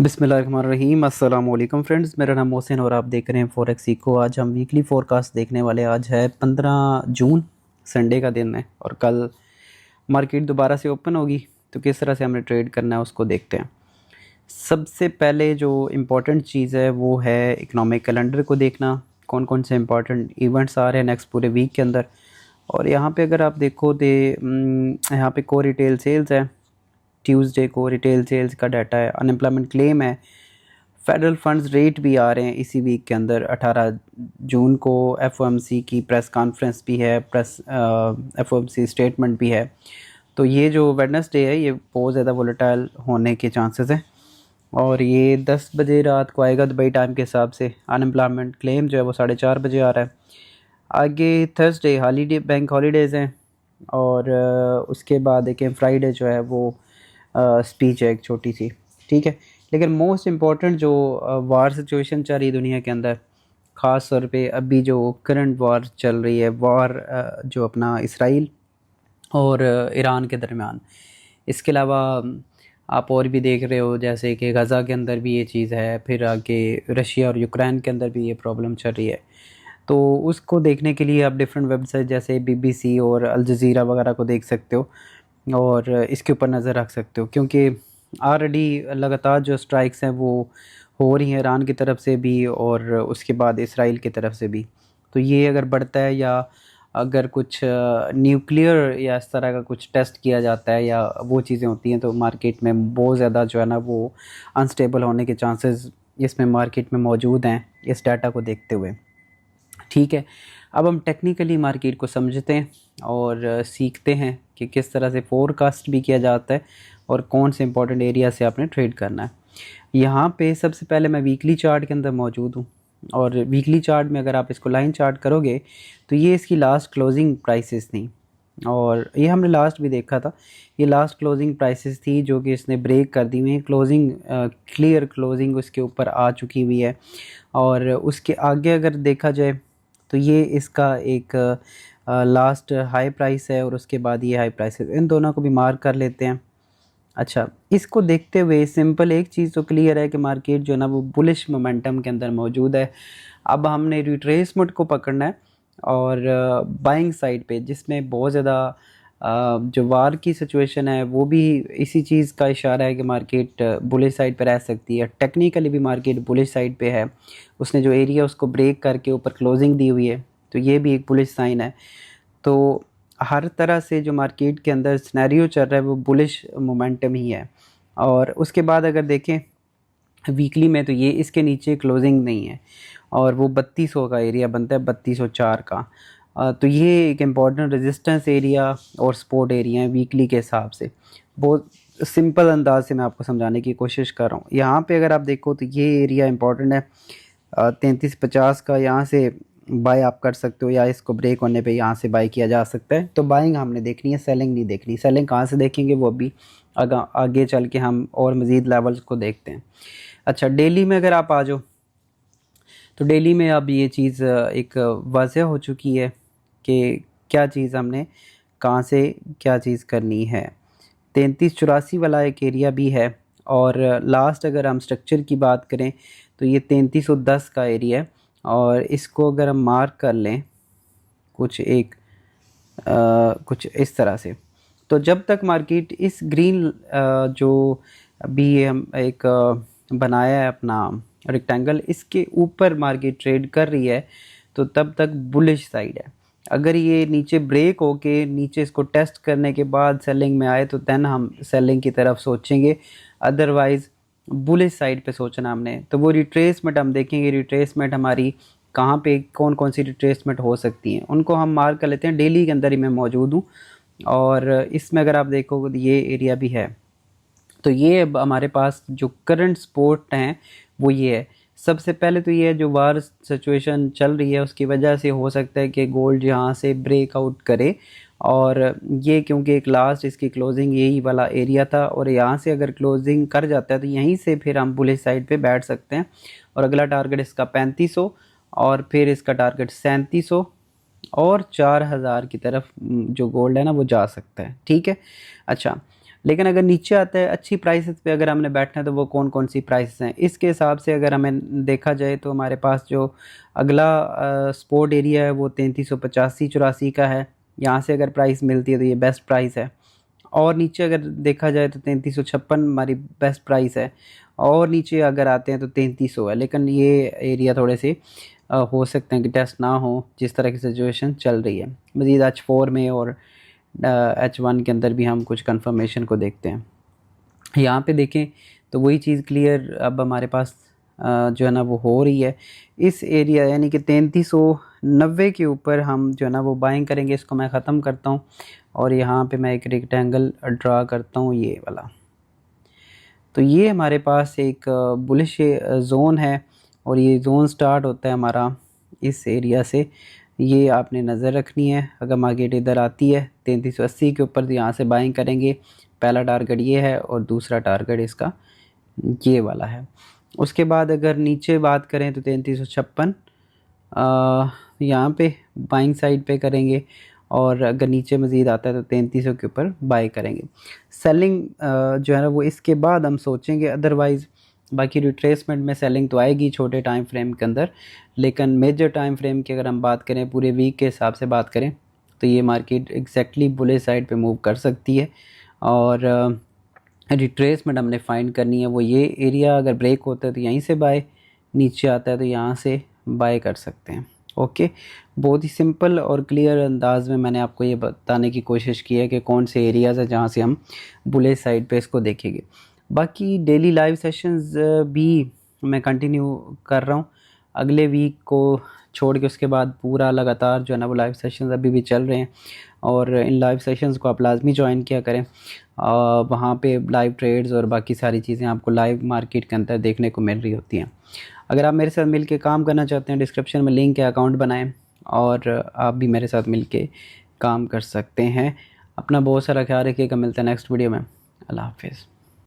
बिस्मिल्लाहिर्रहमानिर्रहीम अस्सलाम वालेकुम फ्रेंड्स, मेरा नाम मोहसिन और आप देख रहे हैं फॉरेक्स इको। आज हम वीकली फोरकास्ट देखने वाले। आज है 15 जून, संडे का दिन है और कल मार्केट दोबारा से ओपन होगी, तो किस तरह से हमने ट्रेड करना है उसको देखते हैं। सबसे पहले जो इम्पोर्टेंट चीज़ है वो है इकोनॉमिक कैलेंडर को देखना, कौन कौन से इम्पोर्टेंट इवेंट्स आ रहे हैं नेक्स्ट पूरे वीक के अंदर। और यहाँ पे अगर आप देखो तो यहाँ पे को रिटेल सेल्स है, ट्यूसडे को रिटेल सेल्स का डाटा है, अनएम्प्लॉयमेंट क्लेम है, फेडरल फंड्स रेट भी आ रहे हैं इसी वीक के अंदर। 18 जून को एफओएमसी की प्रेस कॉन्फ्रेंस भी है, एफओएमसी स्टेटमेंट भी है। तो ये जो वेडनेसडे है ये बहुत ज़्यादा वोलेटाइल होने के चांसेस हैं और ये 10 बजे रात को आएगा दुबई टाइम के हिसाब से। अनएम्प्लॉयमेंट क्लेम जो है वो 4:30 बजे आ रहा है। आगे थर्सडे हॉलीडे, बैंक हॉलीडेज़ हैं और उसके बाद देखें फ्राइडे जो है वो स्पीच है एक छोटी सी, ठीक है। लेकिन मोस्ट इम्पॉर्टेंट जो वार सिचुएशन चल रही है दुनिया के अंदर, ख़ास तौर पे अभी जो करंट वार चल रही है, वार जो अपना इसराइल और ईरान के दरमियान, इसके अलावा आप और भी देख रहे हो जैसे कि गज़ा के अंदर भी ये चीज़ है, फिर आगे रशिया और यूक्रेन के अंदर भी ये प्रॉब्लम चल रही है। तो उसको देखने के लिए आप डिफरेंट वेबसाइट जैसे बीबीसी और अल जज़ीरा वगैरह को देख सकते हो और इसके ऊपर नज़र रख सकते हो, क्योंकि ऑलरेडी लगातार जो स्ट्राइक्स हैं वो हो रही हैं ईरान की तरफ से भी और उसके बाद इसराइल की तरफ से भी। तो ये अगर बढ़ता है या अगर कुछ न्यूक्लियर या इस तरह का कुछ टेस्ट किया जाता है या वो चीज़ें होती हैं, तो मार्केट में बहुत ज़्यादा जो है ना वो अनस्टेबल होने के चांसेस इसमें मार्केट में मौजूद हैं इस डाटा को देखते हुए, ठीक है। अब हम टेक्निकली मार्केट को समझते हैं और सीखते हैं कि किस तरह से फोरकास्ट भी किया जाता है और कौन से इंपॉर्टेंट एरिया से आपने ट्रेड करना है। यहाँ पे सबसे पहले मैं वीकली चार्ट के अंदर मौजूद हूँ और वीकली चार्ट में अगर आप इसको लाइन चार्ट करोगे तो ये इसकी लास्ट क्लोजिंग प्राइसेस थी और ये हमने लास्ट भी देखा था। ये लास्ट क्लोजिंग प्राइसेस थी जो कि इसने ब्रेक कर दी हुई है। क्लोजिंग क्लियर क्लोजिंग उसके ऊपर आ चुकी हुई है और उसके आगे अगर देखा जाए तो ये इसका एक लास्ट हाई प्राइस है और उसके बाद ये हाई प्राइस है। इन दोनों को भी मार्क कर लेते हैं। अच्छा, इसको देखते हुए सिंपल एक चीज़ तो क्लियर है कि मार्केट जो है ना वो बुलिश मोमेंटम के अंदर मौजूद है। अब हमने रिट्रेसमेंट को पकड़ना है और बाइंग साइड पे, जिसमें बहुत ज़्यादा जो वार की सिचुएशन है वो भी इसी चीज़ का इशारा है कि मार्केट बुलिश साइड पे रह सकती है। टेक्निकली भी मार्केट बुलिश साइड पे है। उसने जो एरिया उसको ब्रेक करके ऊपर क्लोजिंग दी हुई है, तो ये भी एक बुलिश साइन है। तो हर तरह से जो मार्केट के अंदर सिनेरियो चल रहा है वो बुलिश मोमेंटम ही है। और उसके बाद अगर देखें वीकली में तो ये इसके नीचे क्लोजिंग नहीं है और वो 3200 का एरिया बनता है, 3204 का। तो ये एक इम्पॉर्टेंट रेजिस्टेंस एरिया और सपोर्ट एरिया है वीकली के हिसाब से। बहुत सिंपल अंदाज से मैं आपको समझाने की कोशिश कर रहा हूँ। यहाँ पे अगर आप देखो तो ये एरिया इम्पॉर्टेंट है 3350 का। यहाँ से बाय आप कर सकते हो या इसको ब्रेक होने पे यहाँ से बाय किया जा सकता है। तो बाइंग हमने देखनी है, सेलिंग नहीं देखनी। सेलिंग कहाँ से देखेंगे वो भी आगे चल के हम और मज़ीद लेवल्स को देखते हैं। अच्छा, डेली में अगर आप आ जाओ तो डेली में अब ये चीज़ एक वाज़ह हो चुकी है कि क्या चीज़ हमने कहाँ से क्या चीज़ करनी है। 3384 वाला एक एरिया भी है और लास्ट अगर हम स्ट्रक्चर की बात करें तो ये 3310 का एरिया है और इसको अगर हम मार्क कर लें कुछ इस तरह से, तो जब तक मार्केट इस ग्रीन जो अभी हम एक बनाया है अपना रेक्टेंगल, इसके ऊपर मार्केट ट्रेड कर रही है तो तब तक बुलिश साइड है। अगर ये नीचे ब्रेक होके नीचे इसको टेस्ट करने के बाद सेलिंग में आए तो देन हम सेलिंग की तरफ सोचेंगे, अदरवाइज़ बुलिश साइड पे सोचना हमने। तो वो रिट्रेसमेंट हम देखेंगे, रिट्रेसमेंट हमारी कहाँ पे कौन कौन सी रिट्रेसमेंट हो सकती हैं उनको हम मार्क कर लेते हैं। डेली के अंदर ही मैं मौजूद हूँ और इसमें अगर आप देखोगे तो ये एरिया भी है। तो ये अब हमारे पास जो करंट सपोर्ट हैं वो ये है। सबसे पहले तो ये है जो वार सिचुएशन चल रही है उसकी वजह से हो सकता है कि गोल्ड यहाँ से ब्रेकआउट करे और ये क्योंकि एक लास्ट इसकी क्लोजिंग यही वाला एरिया था और यहाँ से अगर क्लोजिंग कर जाता है तो यहीं से फिर हम बुलिश साइड पे बैठ सकते हैं। और अगला टारगेट इसका 3500 और फिर इसका टारगेट 3700 और 4000 की तरफ जो गोल्ड है ना वो जा सकता है, ठीक है। अच्छा, लेकिन अगर नीचे आता है अच्छी प्राइसेस पे अगर हमने बैठना है तो वो कौन कौन सी प्राइसेस हैं, इसके हिसाब से अगर हमें देखा जाए तो हमारे पास जो अगला स्पोर्ट एरिया है वो 3385-84 का है। यहाँ से अगर प्राइस मिलती है तो ये बेस्ट प्राइस है। और नीचे अगर देखा जाए तो 3356 हमारी बेस्ट प्राइस है। और नीचे अगर आते हैं तो 3300 है। लेकिन ये एरिया थोड़े से हो सकते हैं कि टेस्ट ना हो जिस तरह की सिचुएशन चल रही है। मज़ीद H4 में और H1 के अंदर भी हम कुछ कंफर्मेशन को देखते हैं। यहाँ पे देखें तो वही चीज़ क्लियर अब हमारे पास जो है ना वो हो रही है इस एरिया, यानी कि 3390 के ऊपर हम जो है ना वो बाइंग करेंगे। इसको मैं ख़त्म करता हूँ और यहाँ पे मैं एक रेक्टेंगल ड्रा करता हूँ, ये वाला। तो ये हमारे पास एक बुलिश जोन है और ये जोन स्टार्ट होता है हमारा इस एरिया से। ये आपने नज़र रखनी है। अगर मार्केट इधर आती है 3380 के ऊपर तो यहाँ से बाइंग करेंगे। पहला टारगेट ये है और दूसरा टारगेट इसका ये वाला है। उसके बाद अगर नीचे बात करें तो 3356 यहाँ पे बाइंग साइड पे करेंगे और अगर नीचे मज़ीद आता है तो 3300 के ऊपर बाई करेंगे। सेलिंग जो है ना वो इसके बाद हम सोचेंगे। अदरवाइज़ बाकी रिट्रेसमेंट में सेलिंग तो आएगी छोटे टाइम फ्रेम के अंदर, लेकिन मेजर टाइम फ्रेम की अगर हम बात करें, पूरे वीक के हिसाब से बात करें तो ये मार्केट एग्जैक्टली बुलिश साइड पे मूव कर सकती है। और रिट्रेसमेंट हमने फाइंड करनी है, वो ये एरिया अगर ब्रेक होता है तो यहीं से बाय, नीचे आता है तो यहाँ से बाय कर सकते हैं। ओके, बहुत ही सिंपल और क्लियर अंदाज में मैंने आपको ये बताने की कोशिश की है कि कौन से एरियाज़ हैं जहाँ से हम बुलिश साइड पे इसको देखेंगे। बाकी डेली लाइव सेशंस भी मैं कंटिन्यू कर रहा हूँ अगले वीक को छोड़ के। उसके बाद पूरा लगातार जो है ना वो लाइव सेशंस अभी भी चल रहे हैं और इन लाइव सेशंस को आप लाजमी ज्वाइन किया करें। वहाँ पे लाइव ट्रेड्स और बाकी सारी चीज़ें आपको लाइव मार्केट के अंदर देखने को मिल रही होती हैं। अगर आप मेरे साथ मिलके काम करना चाहते हैं, डिस्क्रिप्शन में लिंक है, अकाउंट बनाएं और आप भी मेरे साथ मिलके काम कर सकते हैं। अपना बहुत सारा ख्याल रखिएगा। मिलते हैं नेक्स्ट वीडियो में। अल्लाह हाफिज़।